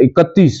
31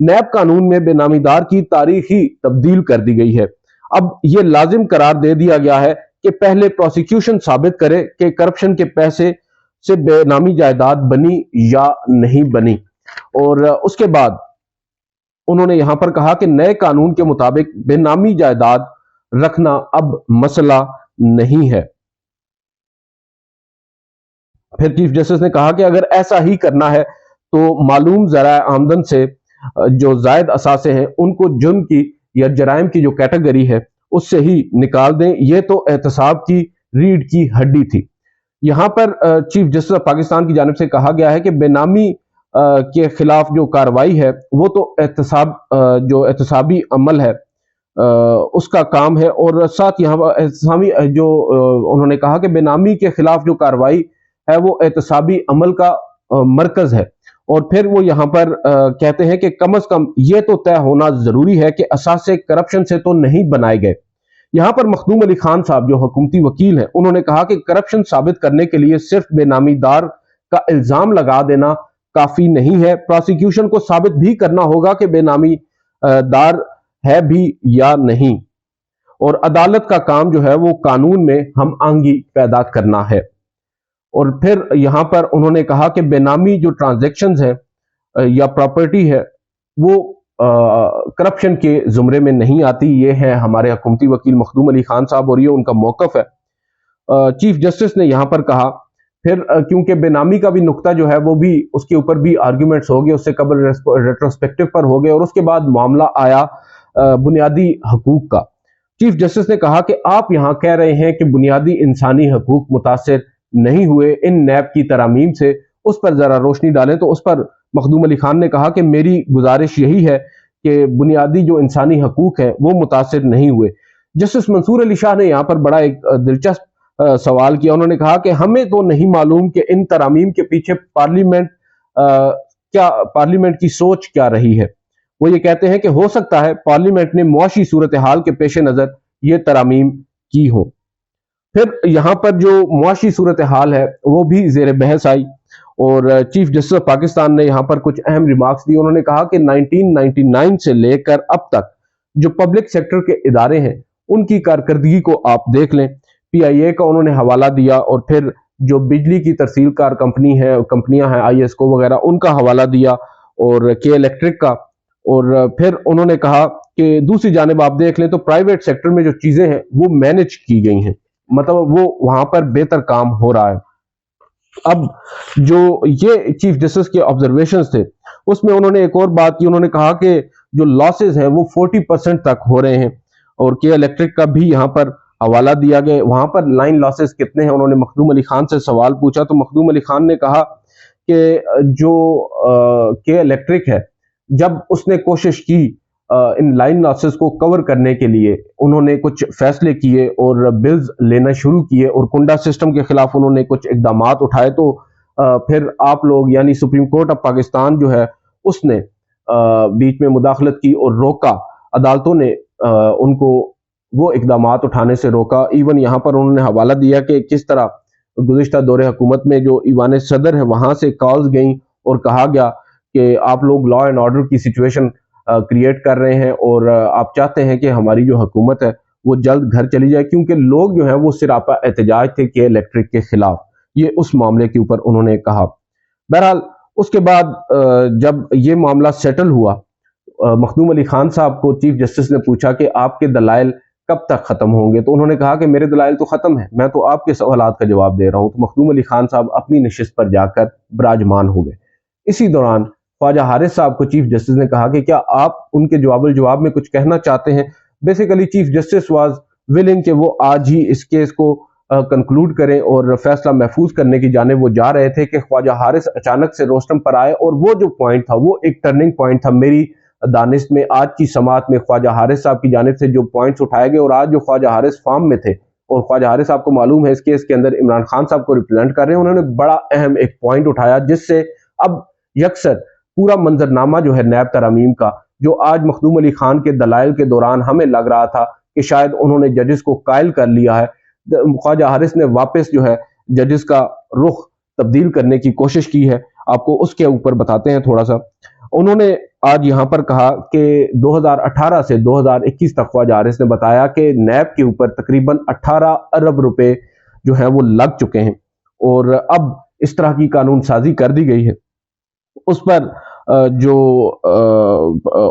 NAB قانون میں بے نامی دار کی تاریخ ہی تبدیل کر دی گئی ہے۔ اب یہ لازم قرار دے دیا گیا ہے کہ پہلے پروسیکیوشن ثابت کرے کہ کرپشن کے پیسے سے بے نامی جائیداد بنی یا نہیں بنی، اور اس کے بعد انہوں نے یہاں پر کہا کہ نئے قانون کے مطابق بے نامی جائیداد رکھنا اب مسئلہ نہیں ہے۔ پھر چیف جسٹس نے کہا کہ اگر ایسا ہی کرنا ہے تو معلوم ذرائع آمدن سے جو زائد اثاثے ہیں ان کو جرم کی یا جرائم کی جو کیٹیگری ہے اس سے ہی نکال دیں، یہ تو احتساب کی ریڑھ کی ہڈی تھی۔ یہاں پر چیف جسٹس آف پاکستان کی جانب سے کہا گیا ہے کہ بے نامی کے خلاف جو کارروائی ہے وہ تو جو احتسابی عمل ہے اس کا کام ہے، اور ساتھ یہاں احتسابی جو انہوں نے کہا کہ بے نامی کے خلاف جو کارروائی ہے وہ احتسابی عمل کا مرکز ہے، اور پھر وہ یہاں پر کہتے ہیں کہ کم از کم یہ تو طے ہونا ضروری ہے کہ اثاثے کرپشن سے تو نہیں بنائے گئے۔ یہاں پر مخدوم علی خان صاحب جو حکومتی وکیل ہیں انہوں نے کہا کہ کرپشن ثابت کرنے کے لیے صرف بے نامی دار کا الزام لگا دینا کافی نہیں ہے، پروسیکیوشن کو ثابت بھی کرنا ہوگا کہ بے نامی دار ہے بھی یا نہیں، اور عدالت کا کام جو ہے وہ قانون میں ہم آہنگی پیدا کرنا ہے۔ اور پھر یہاں پر انہوں نے کہا کہ بے نامی جو ٹرانزیکشنز ہیں یا پراپرٹی ہے وہ کرپشن کے زمرے میں نہیں آتی، یہ ہے ہمارے حکومتی وکیل مخدوم علی خان صاحب، اور یہ ان کا موقف ہے۔ چیف جسٹس نے یہاں پر کہا پھر کیونکہ بے نامی کا بھی نقطہ جو ہے وہ بھی اس کے اوپر بھی آرگیومنٹس ہو گئے، اس سے قبل ریٹروسپیکٹو پر ہو گئے، اور اس کے بعد معاملہ آیا بنیادی حقوق کا۔ چیف جسٹس نے کہا کہ آپ یہاں کہہ رہے ہیں کہ بنیادی انسانی حقوق متاثر نہیں ہوئے ان نیب کی ترامیم سے، اس پر ذرا روشنی ڈالیں۔ تو اس پر مخدوم علی خان نے کہا کہ میری گزارش یہی ہے کہ بنیادی جو انسانی حقوق ہیں وہ متاثر نہیں ہوئے۔ جسٹس منصور علی شاہ نے یہاں پر بڑا ایک دلچسپ سوال کیا، انہوں نے کہا کہ ہمیں تو نہیں معلوم کہ ان ترامیم کے پیچھے پارلیمنٹ کی سوچ کیا رہی ہے۔ وہ یہ کہتے ہیں کہ ہو سکتا ہے پارلیمنٹ نے معاشی صورتحال کے پیش نظر یہ ترامیم کی ہو۔ پھر یہاں پر جو معاشی صورتحال ہے وہ بھی زیر بحث آئی، اور چیف جسٹس آف پاکستان نے یہاں پر کچھ اہم ریمارکس دی۔ انہوں نے کہا کہ 1999 سے لے کر اب تک جو پبلک سیکٹر کے ادارے ہیں ان کی کارکردگی کو آپ دیکھ لیں۔ پی آئی اے کا انہوں نے حوالہ دیا، اور پھر جو بجلی کی ترسیل کار کمپنیاں ہیں آئی ایس کو وغیرہ ان کا حوالہ دیا، اور کے الیکٹرک کا، اور پھر انہوں نے کہا کہ دوسری جانب آپ دیکھ لیں تو پرائیویٹ سیکٹر میں جو چیزیں ہیں وہ مینج کی گئی ہیں، مطلب وہ وہاں پر بہتر کام ہو رہا ہے۔ اب جو یہ چیف جسٹس کے آبزرویشنز تھے اس میں انہوں نے ایک اور بات کی، انہوں نے کہا کہ جو لاسز ہیں وہ 40% تک ہو رہے ہیں، اور کے الیکٹرک کا بھی یہاں پر حوالہ دیا گیا، وہاں پر لائن لاسز کتنے ہیں۔ انہوں نے مخدوم علی خان سے سوال پوچھا تو مخدوم علی خان نے کہا کہ جو کے الیکٹرک ہے جب اس نے کوشش کی ان لائن لاسز کو کور کرنے کے لیے، انہوں نے کچھ فیصلے کیے اور بلز لینا شروع کیے، اور کنڈا سسٹم کے خلاف انہوں نے کچھ اقدامات اٹھائے، تو پھر آپ لوگ یعنی سپریم کورٹ آف پاکستان جو ہے اس نے بیچ میں مداخلت کی اور روکا، عدالتوں نے ان کو وہ اقدامات اٹھانے سے روکا۔ ایون یہاں پر انہوں نے حوالہ دیا کہ کس طرح گزشتہ دور حکومت میں جو ایوان صدر ہے وہاں سے کالز گئیں اور کہا گیا کہ آپ لوگ لا اینڈ آرڈر کی سچویشن کریٹ کر رہے ہیں، اور آپ چاہتے ہیں کہ ہماری جو حکومت ہے وہ جلد گھر چلی جائے، کیونکہ لوگ جو ہیں وہ سراپا احتجاج تھے کے الیکٹرک کے خلاف۔ یہ اس معاملے کے اوپر انہوں نے کہا۔ بہرحال اس کے بعد جب یہ معاملہ سیٹل ہوا، مخدوم علی خان صاحب کو چیف جسٹس نے پوچھا کہ آپ کے دلائل کب تک ختم ہوں گے، تو انہوں نے کہا کہ میرے دلائل تو ختم ہیں، میں تو آپ کے سوالات کا جواب دے رہا ہوں۔ تو مخدوم علی خان صاحب اپنی نشست پر جا کر براجمان ہو گئے۔ اسی دوران خواجہ حارث صاحب کو چیف جسٹس نے کہا کہ کیا آپ ان کے جواب میں کچھ کہنا چاہتے ہیں۔ بیسیکلی چیف جسٹس واز ولنگ کہ وہ آج ہی اس کیس کو کنکلوڈ کریں اور فیصلہ محفوظ کرنے کی جانب وہ جا رہے تھے کہ خواجہ حارث اچانک سے روسٹم پر آئے، اور وہ جو پوائنٹ تھا وہ ایک ٹرننگ پوائنٹ تھا میری دانست میں۔ آج کی سماعت میں خواجہ حارث صاحب کی جانب سے جو پوائنٹس اٹھائے گئے، اور آج جو خواجہ حارث فارم میں تھے، اور خواجہ حارث صاحب کو معلوم ہے اس کیس کے اندر عمران خان صاحب کو ریپرزینٹ کر رہے ہیں، انہوں نے بڑا اہم ایک پوائنٹ اٹھایا جس سے اب یکسر پورا منظرنامہ جو ہے نیب ترامیم کا، جو آج مخدوم علی خان کے دلائل کے دوران ہمیں لگ رہا تھا کہ شاید انہوں نے ججز کو قائل کر لیا ہے، خواجہ حارث نے واپس جو ہے ججز کا رخ تبدیل کرنے کی کوشش کی ہے۔ آپ کو اس کے اوپر بتاتے ہیں تھوڑا سا۔ انہوں نے آج یہاں پر کہا کہ 2018 سے 2021 تک خواجہ حارث نے بتایا کہ نیب کے اوپر تقریباً 18 ارب روپے جو ہیں وہ لگ چکے ہیں، اور اب اس طرح کی قانون سازی کر دی گئی ہے۔ اس پر جو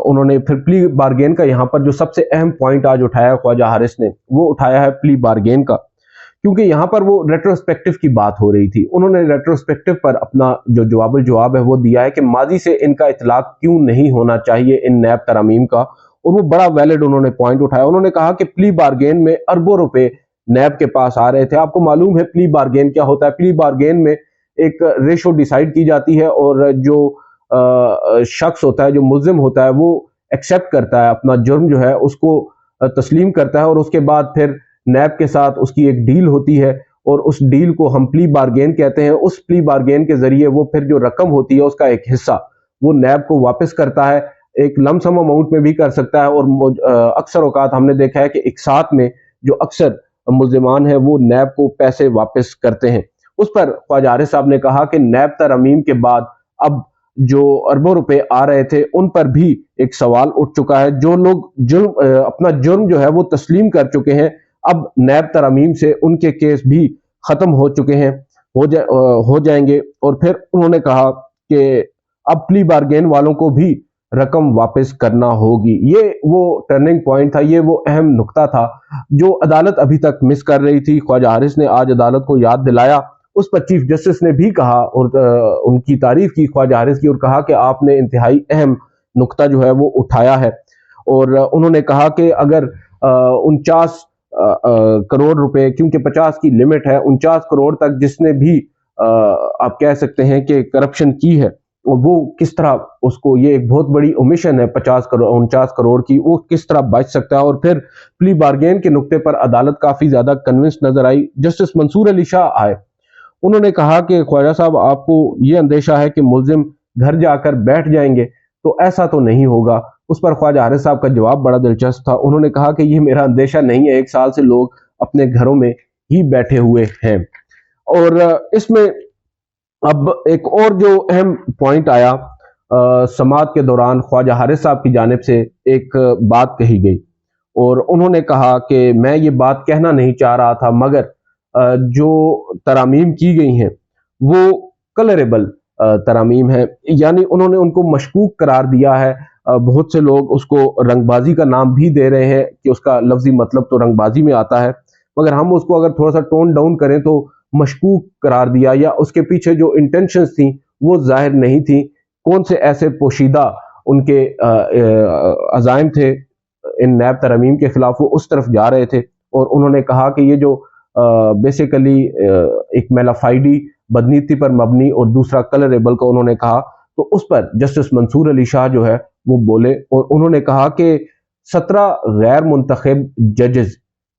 انہوں نے پھر پلی بارگین کا یہاں پر جو سب سے اہم پوائنٹ آج اٹھایا ہے خواجہ حارث نے، وہ اٹھایا ہے پلی بارگین کا، کیونکہ یہاں پر وہ ریٹروسپیکٹو کی بات ہو رہی تھی۔ انہوں نے ریٹروسپیکٹو پر اپنا جو جواب ہے وہ دیا ہے کہ ماضی سے ان کا اطلاق کیوں نہیں ہونا چاہیے ان نیب ترامیم کا، اور وہ بڑا ویلڈ انہوں نے پوائنٹ اٹھایا۔ انہوں نے کہا کہ پلی بارگین میں اربوں روپے نیب کے پاس آ رہے تھے۔ آپ کو معلوم ہے پلی بارگین کیا ہوتا ہے؟ پلی بارگین میں ایک ریشو ڈیسائیڈ کی جاتی ہے، اور جو شخص ہوتا ہے، جو ملزم ہوتا ہے، وہ ایکسیپٹ کرتا ہے اپنا جرم جو ہے اس کو تسلیم کرتا ہے، اور اس کے بعد پھر نیب کے ساتھ اس کی ایک ڈیل ہوتی ہے، اور اس ڈیل کو ہم پلی بارگین کہتے ہیں۔ اس پلی بارگین کے ذریعے وہ پھر جو رقم ہوتی ہے اس کا ایک حصہ وہ نیب کو واپس کرتا ہے، ایک لم سم اماؤنٹ میں بھی کر سکتا ہے، اور اکثر اوقات ہم نے دیکھا ہے کہ ایک ساتھ میں جو اکثر ملزمان ہیں وہ نیب کو پیسے واپس کرتے ہیں۔ اس پر خواجہ حارث صاحب نے کہا کہ نیب ترامیم کے بعد اب جو اربوں روپے آ رہے تھے ان پر بھی ایک سوال اٹھ چکا ہے۔ جو لوگ اپنا جرم جو ہے وہ تسلیم کر چکے ہیں، اب نیب ترامیم سے ان کے کیس بھی ختم ہو چکے ہیں، ہو جائیں گے، اور پھر انہوں نے کہا کہ اب پلی بارگین والوں کو بھی رقم واپس کرنا ہوگی۔ یہ وہ ٹرننگ پوائنٹ تھا، یہ وہ اہم نقطہ تھا جو عدالت ابھی تک مس کر رہی تھی۔ خواجہ حارث نے آج عدالت کو یاد دلایا۔ اس پر چیف جسٹس نے بھی کہا اور ان کی تعریف کی خواجہ حارث کی، اور کہا کہ آپ نے انتہائی اہم نقطہ جو ہے وہ اٹھایا ہے، اور انہوں نے کہا کہ اگر 49 کروڑ روپے، کیونکہ 50 کی لمٹ ہے، 49 کروڑ تک جس نے بھی آپ کہہ سکتے ہیں کہ کرپشن کی ہے، وہ کس طرح اس کو، یہ ایک بہت بڑی اومیشن ہے 49 کروڑ کی، وہ کس طرح بچ سکتا ہے۔ اور پھر پلی بارگین کے نقطے پر عدالت کافی زیادہ کنونس نظر آئی۔ جسٹس منصور علی شاہ آئے، انہوں نے کہا کہ خواجہ صاحب آپ کو یہ اندیشہ ہے کہ ملزم گھر جا کر بیٹھ جائیں گے، تو ایسا تو نہیں ہوگا۔ اس پر خواجہ حارث صاحب کا جواب بڑا دلچسپ تھا۔ انہوں نے کہا کہ یہ میرا اندیشہ نہیں ہے، 1 سال سے لوگ اپنے گھروں میں ہی بیٹھے ہوئے ہیں۔ اور اس میں اب ایک اور جو اہم پوائنٹ آیا، سماعت کے دوران خواجہ حارث صاحب کی جانب سے ایک بات کہی گئی، اور انہوں نے کہا کہ میں یہ بات کہنا نہیں چاہ رہا تھا، مگر جو ترامیم کی گئی ہیں وہ کلریبل ترامیم ہے، یعنی انہوں نے ان کو مشکوک قرار دیا ہے۔ بہت سے لوگ اس کو رنگ بازی کا نام بھی دے رہے ہیں کہ اس کا لفظی مطلب تو رنگ بازی میں آتا ہے، مگر ہم اس کو اگر تھوڑا سا ٹون ڈاؤن کریں تو مشکوک قرار دیا، یا اس کے پیچھے جو انٹینشنز تھیں وہ ظاہر نہیں تھیں، کون سے ایسے پوشیدہ ان کے عزائم تھے ان نیب ترامیم کے خلاف، وہ اس طرف جا رہے تھے۔ اور انہوں نے کہا کہ یہ جو بیسیکلی ایک میلافائڈی بدنیتی پر مبنی اور دوسرا کلریبل کا انہوں نے کہا، تو اس پر جسٹس منصور علی شاہ جو ہے وہ بولے، اور انہوں نے کہا کہ 17 غیر منتخب ججز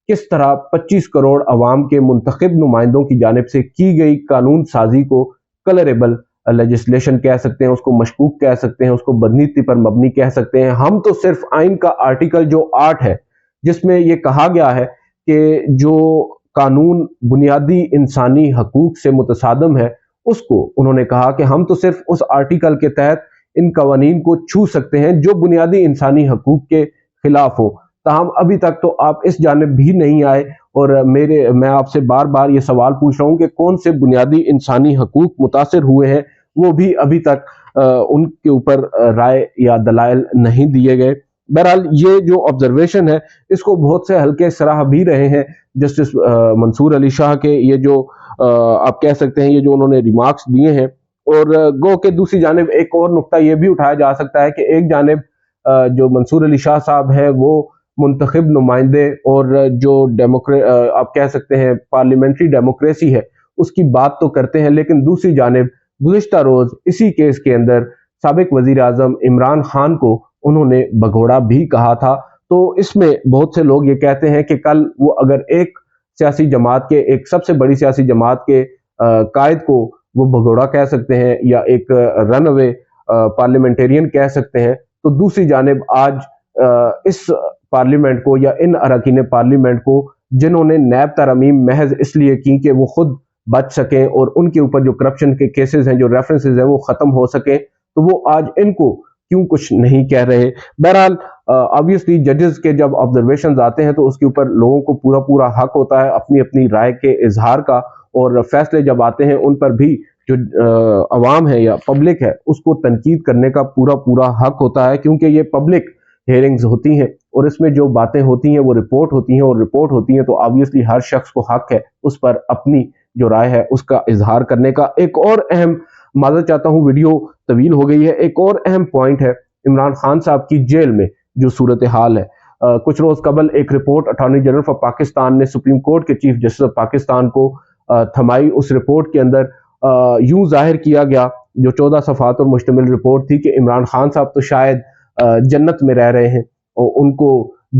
کس طرح 25 کروڑ عوام کے منتخب نمائندوں کی جانب سے کی گئی قانون سازی کو کلریبل لیجسلیشن کہہ سکتے ہیں، اس کو مشکوک کہہ سکتے ہیں، اس کو بدنیتی پر مبنی کہہ سکتے ہیں۔ ہم تو صرف آئین کا آرٹیکل جو 8 ہے جس میں یہ کہا گیا ہے کہ جو قانون بنیادی انسانی حقوق سے متصادم ہے، اس کو انہوں نے کہا کہ ہم تو صرف اس آرٹیکل کے تحت ان قوانین کو چھو سکتے ہیں جو بنیادی انسانی حقوق کے خلاف ہو۔ تاہم ابھی تک تو آپ اس جانب بھی نہیں آئے، اور میں آپ سے بار بار یہ سوال پوچھ رہا ہوں کہ کون سے بنیادی انسانی حقوق متاثر ہوئے ہیں، وہ بھی ابھی تک ان کے اوپر رائے یا دلائل نہیں دیے گئے۔ بہرحال یہ جو آبزرویشن ہے اس کو بہت سے حلقے سراہ بھی رہے ہیں جسٹس منصور علی شاہ کے، یہ جو آپ کہہ سکتے ہیں یہ جو انہوں نے ریمارکس دیے ہیں۔ اور گو کہ دوسری جانب ایک اور نقطہ یہ بھی اٹھایا جا سکتا ہے کہ ایک جانب جو منصور علی شاہ صاحب ہیں وہ منتخب نمائندے اور جو آپ کہہ سکتے ہیں پارلیمنٹری ڈیموکریسی ہے اس کی بات تو کرتے ہیں، لیکن دوسری جانب گزشتہ روز اسی کیس کے اندر سابق وزیر اعظم عمران خان کو انہوں نے بھگوڑا بھی کہا تھا۔ تو اس میں بہت سے لوگ یہ کہتے ہیں کہ کل وہ اگر ایک سیاسی جماعت کے، ایک سب سے بڑی سیاسی جماعت کے قائد کو وہ بھگوڑا کہہ سکتے ہیں یا ایک رن اوے پارلیمنٹیرین کہہ سکتے ہیں، تو دوسری جانب آج اس پارلیمنٹ کو یا ان اراکین پارلیمنٹ کو جنہوں نے نیب ترامیم محض اس لیے کی کہ وہ خود بچ سکیں اور ان کے اوپر جو کرپشن کے کیسز ہیں، جو ریفرنسز ہیں وہ ختم ہو سکیں، تو وہ آج ان کو کیوں کچھ نہیں کہہ رہے. بہرحال آبویسلی ججز کے جب آبزرویشنز آتے ہیں تو اس کے اوپر لوگوں کو پورا پورا حق ہوتا ہے اپنی اپنی رائے کے اظہار کا, اور فیصلے جب آتے ہیں ان پر بھی جو عوام ہے یا پبلک ہے اس کو تنقید کرنے کا پورا پورا حق ہوتا ہے, کیونکہ یہ پبلک ہیئرنگز ہوتی ہیں اور اس میں جو باتیں ہوتی ہیں وہ رپورٹ ہوتی ہیں, اور رپورٹ ہوتی ہیں تو آبویسلی ہر شخص کو حق ہے اس پر اپنی جو رائے ہے اس کا اظہار کرنے کا. ایک اور اہم, معذرت چاہتا ہوں ویڈیو طویل ہو گئی ہے, ایک اور اہم پوائنٹ ہے عمران خان صاحب کی جیل میں جو صورتحال ہے. کچھ روز قبل ایک report attorney general of Pakistan نے سپریم کورٹ کے چیف جسٹس آف پاکستان کو تھمائی. اس رپورٹ کے اندر یوں ظاہر کیا گیا, جو 14 صفحات پر مشتمل رپورٹ تھی, کہ عمران خان صاحب تو شاید جنت میں رہ رہے ہیں, اور ان کو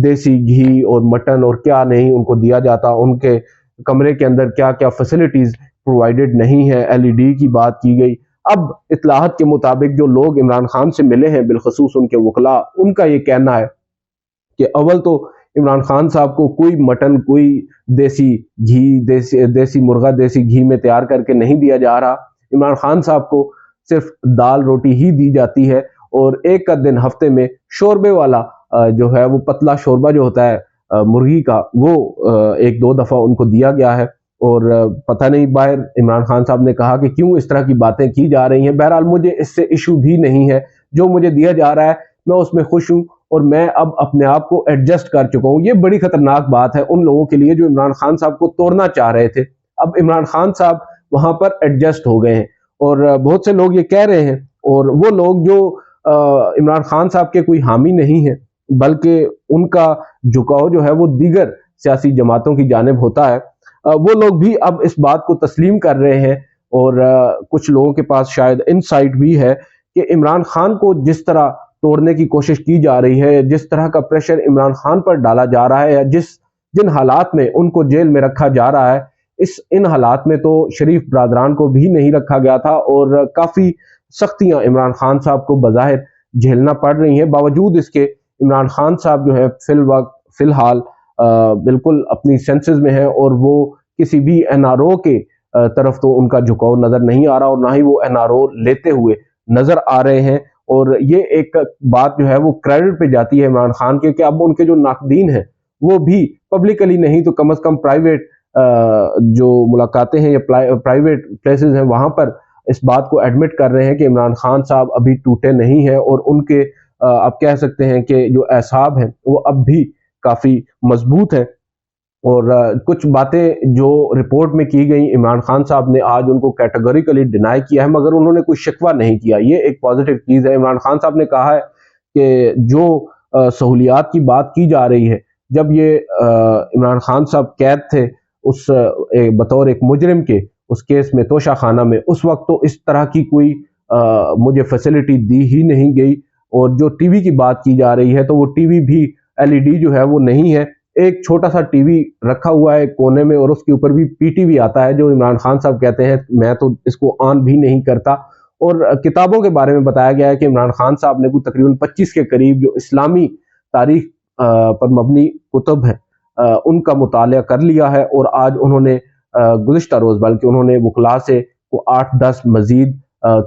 دیسی گھی اور مٹن اور کیا نہیں ان کو دیا جاتا, ان کے کمرے کے اندر کیا کیا فیسلٹیز پرووائڈڈ نہیں ہے, LED کی بات کی گئی. اب اطلاعات کے مطابق جو لوگ عمران خان سے ملے ہیں بالخصوص ان کے وکلاء, ان کا یہ کہنا ہے کہ اول تو عمران خان صاحب کو کوئی مٹن, کوئی دیسی گھی, دیسی مرغہ دیسی گھی میں تیار کر کے نہیں دیا جا رہا. عمران خان صاحب کو صرف دال روٹی ہی دی جاتی ہے, اور ایک کا دن ہفتے میں شوربے والا جو ہے وہ پتلا شوربہ جو ہوتا ہے مرغی کا, وہ ایک دو دفعہ ان کو دیا گیا ہے. اور پتہ نہیں باہر عمران خان صاحب نے کہا کہ کیوں اس طرح کی باتیں کی جا رہی ہیں. بہرحال مجھے اس سے ایشو بھی نہیں ہے, جو مجھے دیا جا رہا ہے میں اس میں خوش ہوں, اور میں اب اپنے آپ کو ایڈجسٹ کر چکا ہوں. یہ بڑی خطرناک بات ہے ان لوگوں کے لیے جو عمران خان صاحب کو توڑنا چاہ رہے تھے. اب عمران خان صاحب وہاں پر ایڈجسٹ ہو گئے ہیں, اور بہت سے لوگ یہ کہہ رہے ہیں, اور وہ لوگ جو عمران خان صاحب کے کوئی حامی نہیں ہیں بلکہ ان کا جھکاؤ جو ہے وہ دیگر سیاسی جماعتوں کی جانب ہوتا ہے, وہ لوگ بھی اب اس بات کو تسلیم کر رہے ہیں. اور کچھ لوگوں کے پاس شاید انسائٹ بھی ہے کہ عمران خان کو جس طرح توڑنے کی کوشش کی جا رہی ہے, جس طرح کا پریشر عمران خان پر ڈالا جا رہا ہے, یا جن حالات میں ان کو جیل میں رکھا جا رہا ہے, ان حالات میں تو شریف برادران کو بھی نہیں رکھا گیا تھا, اور کافی سختیاں عمران خان صاحب کو بظاہر جھیلنا پڑ رہی ہیں. باوجود اس کے عمران خان صاحب جو ہے فی الحال بالکل اپنی سینسز میں ہیں, اور وہ کسی بھی NRO کے طرف تو ان کا جھکاؤ نظر نہیں آ رہا, اور نہ ہی وہ NRO لیتے ہوئے نظر آ رہے ہیں. اور یہ ایک بات جو ہے وہ کریڈٹ پہ جاتی ہے عمران خان کے, کہ اب ان کے جو ناقدین ہیں وہ بھی پبلکلی نہیں تو کم از کم پرائیویٹ جو ملاقاتیں ہیں یا پرائیویٹ پلیسز ہیں وہاں پر اس بات کو ایڈمٹ کر رہے ہیں کہ عمران خان صاحب ابھی ٹوٹے نہیں ہیں, اور ان کے آپ کہہ سکتے ہیں کہ جو اعصاب ہیں وہ اب بھی کافی مضبوط ہیں. اور کچھ باتیں جو رپورٹ میں کی گئیں عمران خان صاحب نے آج ان کو کیٹیگوریکلی ڈینائی کیا ہے, مگر انہوں نے کوئی شکوہ نہیں کیا. یہ ایک پازیٹیو چیز ہے. عمران خان صاحب نے کہا ہے کہ جو سہولیات کی بات کی جا رہی ہے, جب یہ عمران خان صاحب قید تھے اس بطور ایک مجرم کے اس کیس میں توشہ خانہ میں, اس وقت تو اس طرح کی کوئی مجھے فیسلٹی دی ہی نہیں گئی. اور جو ٹی وی کی بات کی جا رہی ہے تو وہ ٹی وی بھی LED جو ہے وہ نہیں ہے, ایک چھوٹا سا ٹی وی رکھا ہوا ہے کونے میں, اور اس کے اوپر بھی PTV آتا ہے جو عمران خان صاحب کہتے ہیں میں تو اس کو آن بھی نہیں کرتا. اور کتابوں کے بارے میں بتایا گیا ہے کہ عمران خان صاحب نے کوئی تقریباً 25 کے قریب جو اسلامی تاریخ پر مبنی کتب ہیں ان کا مطالعہ کر لیا ہے, اور آج انہوں نے گزشتہ روز بلکہ انہوں نے وکلاء سے 8-10 مزید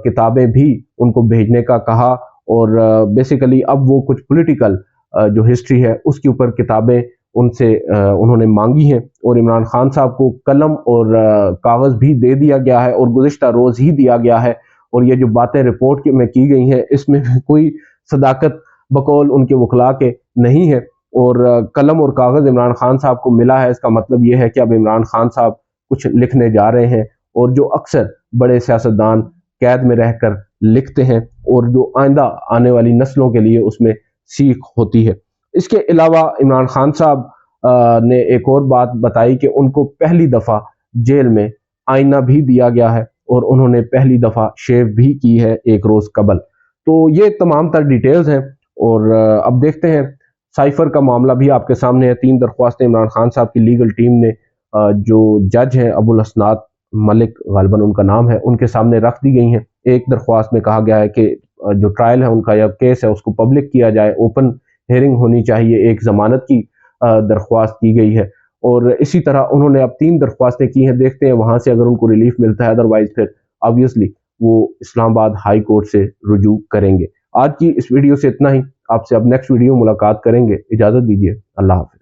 کتابیں بھی ان کو بھیجنے کا کہا. اور بیسیکلی اب وہ کچھ پولیٹیکل جو ہسٹری ہے اس کے اوپر کتابیں ان سے انہوں نے مانگی ہیں, اور عمران خان صاحب کو قلم اور کاغذ بھی دے دیا گیا ہے, اور گزشتہ روز ہی دیا گیا ہے. اور یہ جو باتیں رپورٹ میں کی گئی ہیں اس میں کوئی صداقت بقول ان کے وکلاء کے نہیں ہے, اور قلم اور کاغذ عمران خان صاحب کو ملا ہے. اس کا مطلب یہ ہے کہ اب عمران خان صاحب کچھ لکھنے جا رہے ہیں, اور جو اکثر بڑے سیاستدان قید میں رہ کر لکھتے ہیں, اور جو آئندہ آنے والی نسلوں کے لیے اس میں سیکھ ہوتی ہے. اس کے علاوہ عمران خان صاحب نے ایک اور بات بتائی کہ ان کو پہلی دفعہ جیل میں آئینہ بھی دیا گیا ہے, اور انہوں نے پہلی دفعہ شیو بھی کی ہے ایک روز قبل. تو یہ تمام تر ڈیٹیلز ہیں, اور اب دیکھتے ہیں سائفر کا معاملہ بھی آپ کے سامنے ہے. 3 درخواستیں عمران خان صاحب کی لیگل ٹیم نے جو جج ہیں ابو الاسناد ملک غالباً ان کا نام ہے, ان کے سامنے رکھ دی گئی ہیں. ایک درخواست میں کہا گیا ہے کہ جو ٹرائل ہے ان کا یا کیس ہے اس کو پبلک کیا جائے, اوپن ہیئرنگ ہونی چاہیے. ایک ضمانت کی درخواست کی گئی ہے, اور اسی طرح انہوں نے اب 3 درخواستیں کی ہیں. دیکھتے ہیں وہاں سے اگر ان کو ریلیف ملتا ہے, ادروائز پھر آبویسلی وہ اسلام آباد ہائی کورٹ سے رجوع کریں گے. آج کی اس ویڈیو سے اتنا ہی. آپ سے اب نیکسٹ ویڈیو ملاقات کریں گے. اجازت دیجیے. اللہ حافظ.